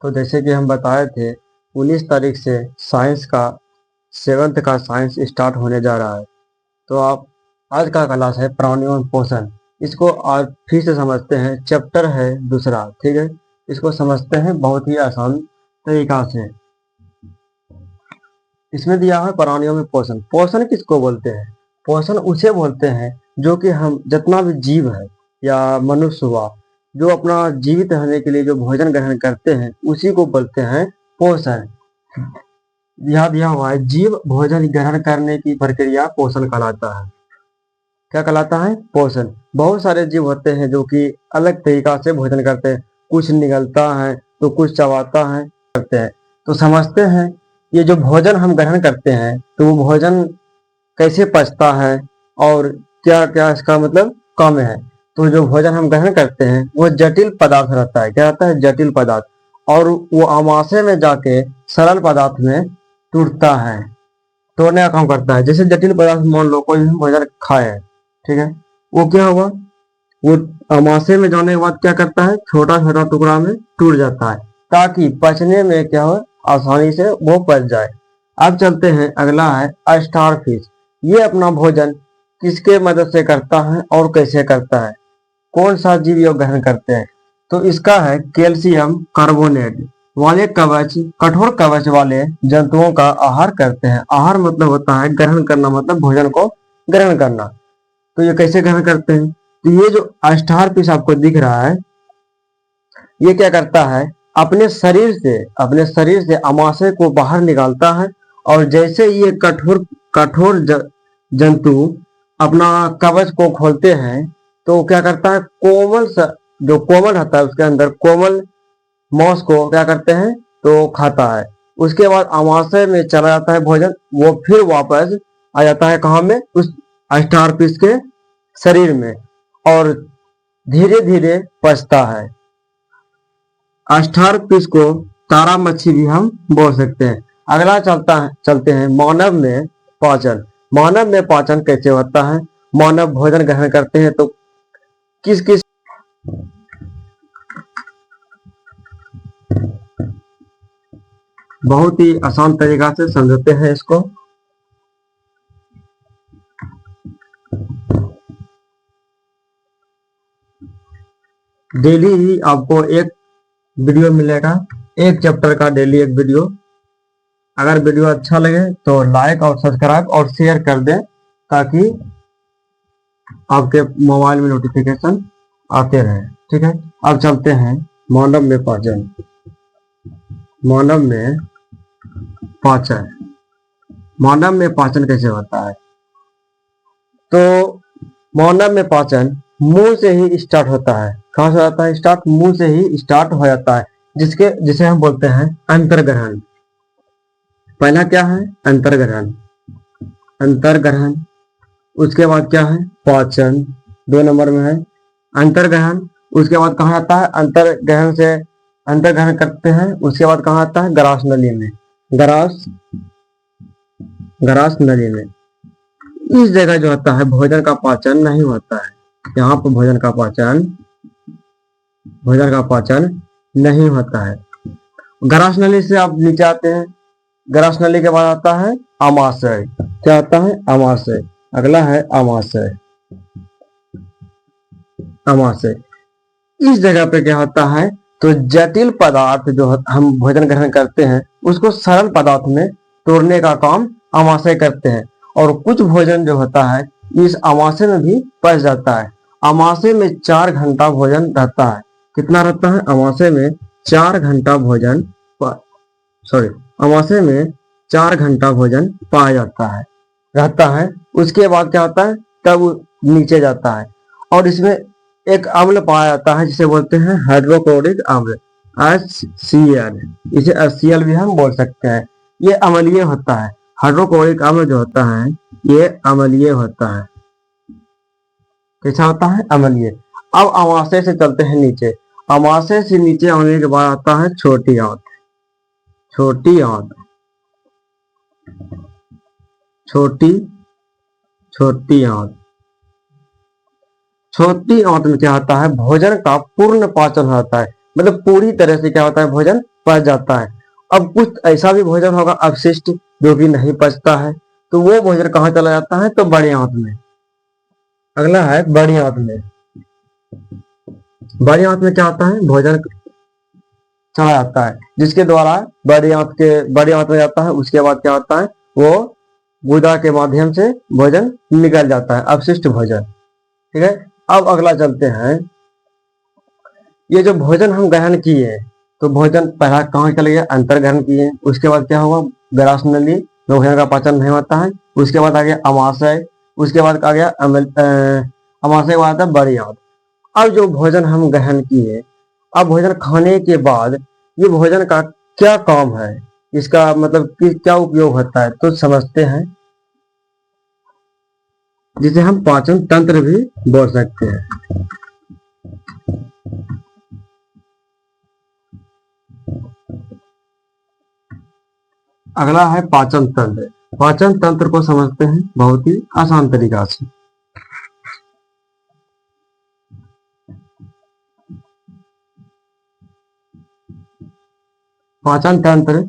तो जैसे कि हम बताए थे 19 तारीख से साइंस का 7th का साइंस स्टार्ट होने जा रहा है। तो आप आज का क्लास है प्राणियों में पोषण। इसको आज फिर से समझते हैं। चैप्टर है दूसरा, ठीक है। इसको समझते हैं बहुत ही आसान तरीका से। इसमें दिया है प्राणियों में पोषण। पोषण किसको बोलते हैं? पोषण उसे बोलते हैं जो कि हम जितना भी जीव है या मनुष्य हुआ जो अपना जीवित रहने के लिए जो भोजन ग्रहण करते हैं उसी को बोलते हैं पोषण। याद दिया हुआ है, जीव भोजन ग्रहण करने की प्रक्रिया पोषण कहलाता है। क्या कहलाता है? पोषण। बहुत सारे जीव होते हैं जो कि अलग तरीका से भोजन करते हैं। कुछ निगलता है तो कुछ चबाता है, करते हैं। तो समझते हैं ये जो भोजन हम ग्रहण करते हैं तो वो भोजन कैसे पचता है और क्या क्या इसका मतलब काम है। तो जो भोजन हम ग्रहण करते हैं वो जटिल पदार्थ रहता है। क्या रहता है? जटिल पदार्थ। और वो आमाशय में जाके सरल पदार्थ में टूटता है, तोड़ने का काम करता है। जैसे जटिल पदार्थ मान लो कोई भी भोजन खाए, ठीक है, वो क्या हुआ, वो आमाशय में जाने के बाद क्या करता है, छोटा छोटा टुकड़ा में टूट जाता है ताकि पचने में क्या हो, आसानी से वो पच जाए। अब चलते हैं, अगला है स्टार फिश। ये अपना भोजन किसके मदद से करता है और कैसे करता है? कौन सा जीव योग ग्रहण करते हैं? तो इसका है कैल्शियम कार्बोनेट वाले कवच, कठोर कवच वाले जंतुओं का आहार करते हैं। आहार मतलब होता है ग्रहण करना, मतलब भोजन को ग्रहण करना। तो ये कैसे ग्रहण करते हैं? तो ये जो स्टार फिश आपको दिख रहा है ये क्या करता है, अपने शरीर से अमाशय को बाहर निकालता है। और जैसे ये कठोर कठोर जंतु अपना कवच को खोलते हैं तो क्या करता है, जो कोमल रहता है उसके अंदर कोमल मांस को क्या करते हैं तो खाता है। उसके बाद अमाशय में चला जाता है भोजन, वो फिर वापस आ जाता है कहाँ में, उस स्टार फिश के शरीर में, और धीरे धीरे पचता है। स्टार फिश को तारा मच्छी भी हम बोल सकते हैं। अगला चलते हैं मानव में पाचन। मानव में पाचन कैसे होता है? मानव भोजन ग्रहण करते हैं तो किस किस बहुत ही आसान तरीका से समझते हैं इसको। डेली ही आपको एक वीडियो मिलेगा, एक चैप्टर का डेली एक वीडियो। अगर वीडियो अच्छा लगे तो लाइक और सब्सक्राइब और शेयर कर दें ताकि आपके मोबाइल में नोटिफिकेशन आते रहे, ठीक है। अब चलते हैं मानव में पाचन। मानव में पाचन, मानव में पाचन कैसे होता है? तो मानव में पाचन मुंह से ही स्टार्ट होता है। कहां से होता है स्टार्ट? मुंह से ही स्टार्ट हो जाता है, जिसे हम बोलते हैं अंतर्ग्रहण। पहला क्या है? अंतर्ग्रहण। अंतर्ग्रहण, उसके बाद क्या है? पाचन, 2 नंबर में है अंतर्ग्रहण। उसके बाद कहाँ आता है? अंतर्ग्रहण से अंतर्ग्रहण करते हैं, उसके बाद कहाँ आता है? ग्रास नली में। ग्रास नली में इस जगह जो होता है भोजन का पाचन नहीं होता है। यहाँ पर भोजन का पाचन नहीं होता है। ग्रास नली से आप नीचे आते हैं। ग्रास नली के बाद आता है अमाशय। क्या आता है? अमाशय। अगला है अमाशय। अमाशय, इस जगह पे क्या होता है, तो जटिल पदार्थ जो हम भोजन ग्रहण करते हैं उसको सरल पदार्थ में तोड़ने का काम अमाशय करते हैं। और कुछ भोजन जो होता है इस अमाशय में भी पच जाता है। अमाशय में 4 घंटा भोजन रहता है। कितना रहता है? अमाशय में 4 घंटा भोजन अमाशय में 4 घंटा भोजन पाया जाता है, रहता है। उसके बाद क्या होता है, तब नीचे जाता है और इसमें एक अम्ल पाया जाता है जिसे बोलते हैं हाइड्रोक्लोरिक अम्ल, HCl। इसे HCl भी हम बोल सकते हैं। ये अम्लीय होता है। हाइड्रोक्लोरिक अम्ल जो होता है ये अम्लीय होता है। कैसा होता है? अम्लीय। अब अमाशय से चलते हैं नीचे। अमाशय से नीचे आने के बाद आता है छोटी आंत। छोटी आंत, छोटी आंत। छोटी आंत में क्या होता है? भोजन का पूर्ण पाचन होता है। मतलब पूरी तरह से क्या होता है, भोजन पच जाता है। अब कुछ ऐसा भी भोजन होगा अवशिष्ट जो कि नहीं पचता है, तो वो भोजन कहाँ चला जाता है, तो बड़ी आंत में। अगला है बड़ी आंत में। बड़ी आंत में क्या होता है, भोजन चला जाता है, जिसके द्वारा बड़ी आंत में जाता है। उसके बाद क्या होता है, वो गुदा के माध्यम से भोजन निकल जाता है, अवशिष्ट भोजन। ठीक है, अब अगला चलते हैं। ये जो भोजन हम ग्रहण किए, तो भोजन पहला कहाँ चले गया, अंतर ग्रहण किए। उसके बाद क्या हुआ, ग्रास नली, भोजन का पाचन नहीं होता है। उसके बाद आ गया अमाशय। उसके बाद आ गया अमाशय के बाद आता है बड़ी आंत। अब जो भोजन हम ग्रहण किए, अब भोजन खाने के बाद ये भोजन का क्या काम है, इसका मतलब कि क्या उपयोग होता है, तो समझते हैं, जिसे हम पाचन तंत्र भी बोल सकते हैं। अगला है पाचन तंत्र। पाचन तंत्र को समझते हैं बहुत ही आसान तरीका से। पाचन तंत्र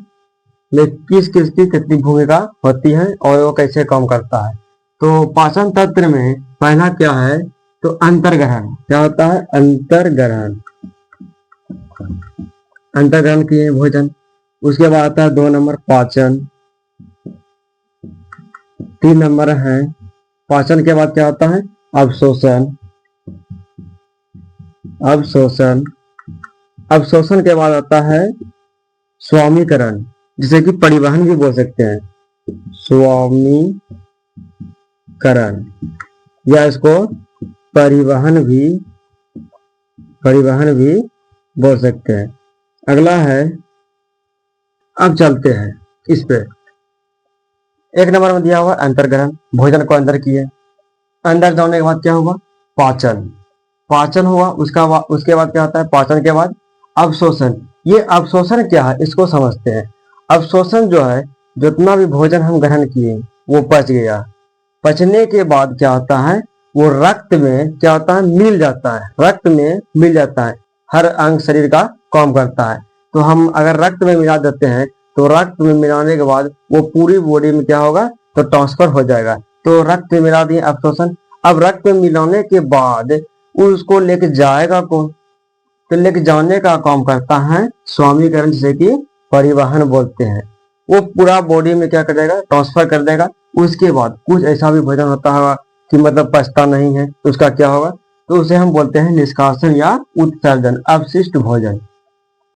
में किस किस की कितनी भूमिका होती है और वो कैसे काम करता है। तो पाचन तंत्र में पहला क्या है, तो अंतर्ग्रहण। क्या होता है, अंतर्ग्रहण। अंतर्ग्रहण किए भोजन। उसके बाद आता है 2 नंबर पाचन। 3 नंबर है पाचन के बाद क्या होता है, अवशोषण। अवशोषण अवशोषण के बाद आता है स्वामीकरण, जिसे कि परिवहन भी बोल सकते हैं, स्वामीकरण, या इसको परिवहन भी बोल सकते हैं। अगला है, अब चलते हैं इस पे। 1 नंबर में दिया हुआ अंतर्ग्रहण, भोजन को अंदर किए। अंदर जाने के बाद क्या हुआ, पाचन। पाचन हुआ, उसके बाद क्या होता है, पाचन के बाद अवशोषण। ये अवशोषण क्या है, इसको समझते हैं। अवशोषण जो है, जितना भी भोजन हम ग्रहण किए वो पच गया। पचने के बाद क्या होता है, वो रक्त में क्या होता है, मिल जाता है। रक्त में मिल जाता है, हर अंग शरीर का काम करता है। तो हम अगर रक्त में मिला देते हैं, तो रक्त में मिलाने के बाद वो पूरी बॉडी में क्या होगा, तो ट्रांसफर हो जाएगा। तो रक्त में मिला दिए, अवशोषण। अब रक्त में मिलाने के बाद उसको लेके जाएगा कौन, तो लेके जाने का काम करता है स्वामीकरण, जिसे कि परिवहन बोलते हैं। वो पूरा बॉडी में क्या कर देगा, ट्रांसफर कर देगा। उसके बाद कुछ ऐसा भी भोजन होता है कि मतलब पचता नहीं है, तो उसका क्या होगा, तो उसे हम बोलते हैं निष्कासन या उत्सर्जन, अवशिष्ट भोजन।